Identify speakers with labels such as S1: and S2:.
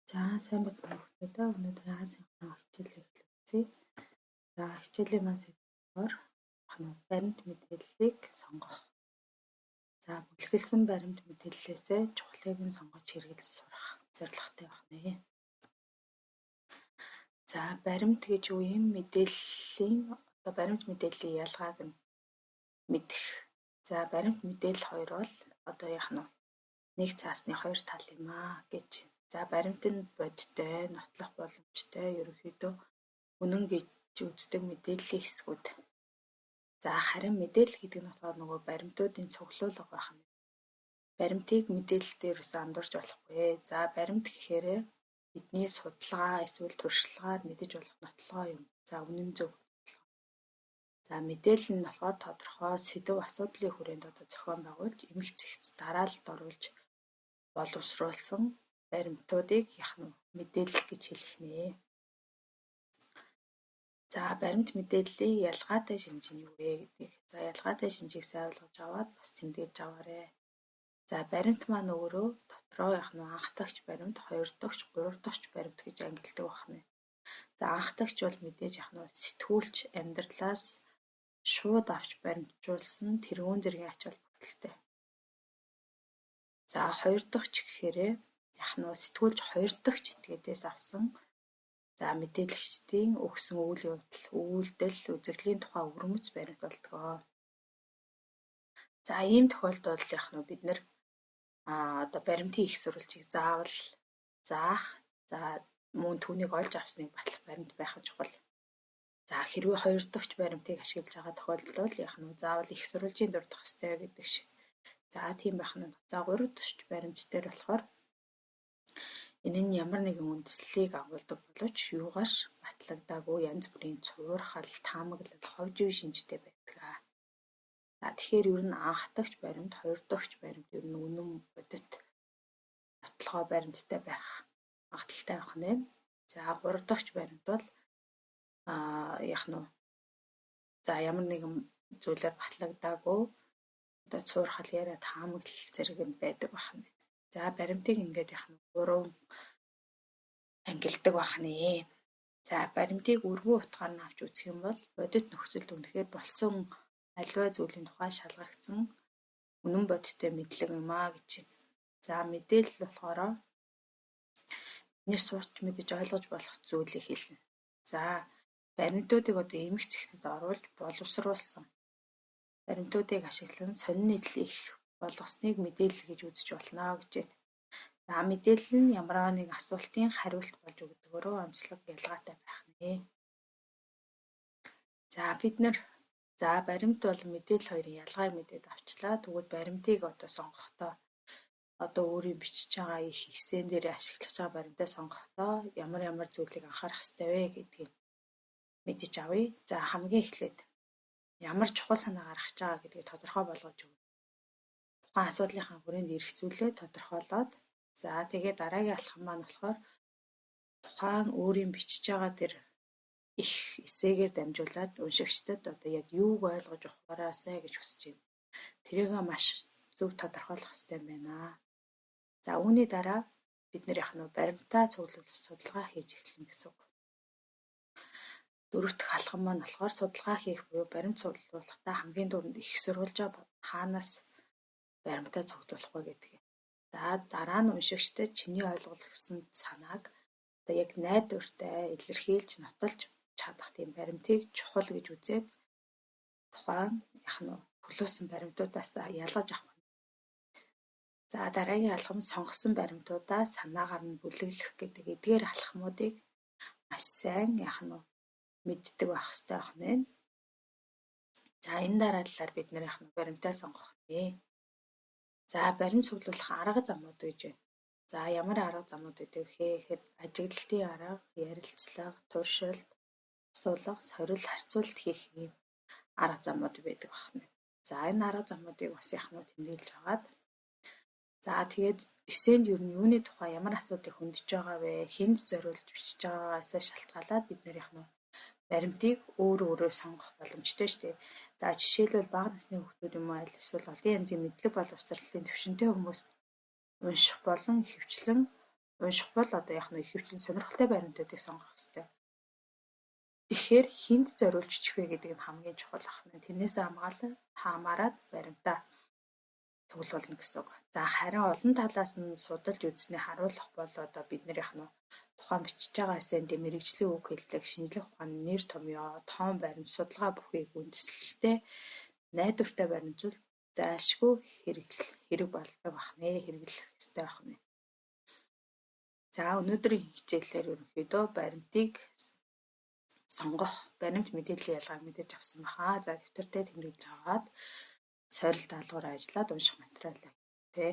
S1: За сайн бацхан хүүхдүүдээ өнөөдөр хаасынхаа хичээлээ эхлүүлье. За хичээлийн маань сэдвээр баримт мэдээллийг сонгох. За бүлгэлсэн баримт мэдээллээсээ чухлыг нь сонгож хэрэглэж сурах зорилготой байна. За баримт гэж юу юм? Баримт мэдээллийн ялгааг нь мэдэх. За баримт мэдээлэл хоёр бол нэг цаасны хоёр тал юм гэж. За баримт нь бодиттой, нотлох боломжтой, ерөнхийдөө үнэн гэж үздэг мэдээллийн хэсгүүд. За харин мэдээлэл гэдэг нь болохоор нөгөө баримтуудын цуглуулга байх нь. Баримтыг мэдээлэл дээрээс андуурч болохгүй. За баримт гэхээр бидний судалгаа эсвэл туршлагаар мэдэж болох нотлогоо юм. За үнэн зөв. За мэдээлэл нь болохоор тодорхой сэдв асуудлын хүрээнд зохион байгуулж, эмх зэгц дараалалд оруулж боловсруулсан баримтуудыг мэдээлэл гэж хэлэх нэ. За баримт мэдээллийн ялгаатай шинж нь юу вэ гэдэг. За ялгаатай шинжийг сайн ойлгож аваад бас тэмдэглэж аваарай. За баримт маань өөрөө дотроо анх дахь баримт, хоёр дахь, гурав дахь баримт гэж ангилдаг байна. За анх дахь бол мэдээж сэтгүүлч амьдралаас шууд авч баримтжуулсан тэргуун зэргийн ач холбогдолтой. За хоёр дахь гэхээр сэтгүүлч хоёр дахь этгээдээс авсан мэдээлэгчдийн өгсөн үйл явдал, үйлдэл, үзэгдлийн тухай өвөрмөц баримт болдгоо. За ийм тохиолдолд бид нэр баримтын их сурвалжийг заавал заах, мөн түүнийг олж авсныг батлах баримт байх чухал. За хэрвээ хоёр дахь баримтыг ашиглаж байгаа тохиолдолд заавал их сурвалжийн дурдах ёстой гэдэг шиг. За тийм байх нь. За гурав дахь баримт дээр болохоор энэ нь ямар нэгэн үндслийг агуулдаг боловч юугаарч батлагдаагүй янз бүрийн цуурхал, таамаглал, ховж үе шинжтэй байдаг. За тэгэхээр ер нь анх дахь баримт, хоёр дахь баримт ер нь үнэн бодит нотлогоо баримттай байх магадaltaй байх нэ. За гурав дахь баримт бол ямар нэгэн зүйлээр батлагдаагүй цуурхал яриа таамаглал зэрэг нь байдаг байна. За баримтыг ингээд гурав ангилдаг байна. За баримтыг өргөн утгаар нь авч үзэх юм бол бодит нөхцөлд үнэхээр болсон аливаа зүйлийн тухай шалгагдсан үнэн бодиттой мэдлэг юм гэж. За мэдээлэл болохоор бидний сурч мэдэж ойлгож болох зүйлийг хэлнэ. За баримтуудыг эмх зэгцэд оруулж боловсруулсан баримтуудыг ашиглан сонин нийтлэл их болгосныг мэдээлэл гэж үзэж болно гэж. За мэдээлэл нь ямар нэг асуултын хариулт болж өгдөгөөрөө онцлог ялгаатай байх нэ. За бид баримт бол мэдээлэл хоёрын ялгааг мэдээд авчлаа. Тэгвэл баримтыг сонгохдоо өөрийн бичиж байгаа их эссен дээр ашиглаж байгаа баримтаа сонгохдоо ямар зүйлийг анхаарах ёстой вэ гэдгийг мэдэж авъя. За хамгийн эхлээд ямар чухал санаа гаргаж байгаа гэдгийг тодорхой болгож өгнө. Тухайн асуудлынхаа хүрээнд ирэх зүйлээ тодорхойлоод тэгээ дараагийн алхам маань болохоор тухайн өөрийн бичиж байгаа тэр их эсээгээр дамжуулаад уншигчдад яг юуг ойлгож ухаараасай гэж хүсэж байна. Тэрийг маш зөв тодорхойлох ёстой юм байна. За үүний дараа бид баримтаа цуглуулах судалгаа хийж эхэлнэ гэсэн үг. Дөрөв дэх алхам маань болохоор судалгаа хийх буюу баримт цуглуулахдаа хамгийн түрүүнд их сурвалжаа хаанаас баримтаа цуглуулах вэ гэдэг. За дараа нь уншигчдад чиний ойлгуулсан санааг яг найдвартай илэрхийлж нотолж чадах тийм баримтыг чухал гэж үзээд тухайн төлөөсөн баримтуудаас ялгаж авах. За дараагийн алхам сонгосон баримтуудаа санаагаар нь бүлэглэх гэдэг эдгээр алхмуудыг маш сайн мэддэг байх хэрэгтэй байна. За энэ дараалалаар бид баримтаа сонгох нэ. За баримт цуглуулах арга замууд гэж байна. За ямар арга замууд гэдэг вэ гэхээр ажиглалтын арга, ярилцлага, туршилт, асуулга, сорил, харьцуулт хийх юм арга замууд байдаг байна. За энэ арга замуудыг бас тэмдэглэж аваад тэгээд эсэнд ер нь юуны тухай ямар асуудыг хөндөж байгаа вэ? Хэнд зориулж бичиж байгаагаас шалтгаалаад бид баримтыг өөрөө сонгох боломжтой шүү дээ. За жишээлбэл бага насны хүүхдүүд юм уу эсвэл олон янзын мэдлэг боловсролын төвшөнтэй хүмүүст унших болон ихэвчлэн унших бол одоо яг нэг хөвчлэн сонирхолтой баримтуудыг сонгох хэрэгтэй. Тэгэхээр хүнд зориулж бичих вэ гэдэг нь хамгийн чухал ах нь. Тэрнээс хамаарат баримтаа цуглуулна гэсэн үг. За харин олон талаас нь судалж үзснээ харуулах бол одоо биднийх нь тухайн бичиж байгаа эсэнд мэргэжлийн үг хэллэг, шинжлэх ухааны нэр томьёо, тоон баримт, судалгаа бүхийг үндэслэлтэй найдвартай баримтжуул зайлшгүй хэрэг болдог бахнэ, хэрэглэх ёстой бахнэ. За өнөөдрийн хичээлээр ерөнхийдөө баримтыг сонгох, баримт мэдээллийн ялгааг мэдэж авсан баха. За дэвтэртээ тэмдэглэж аваад сорил даалгавар ажиллаад унших материалаа тэ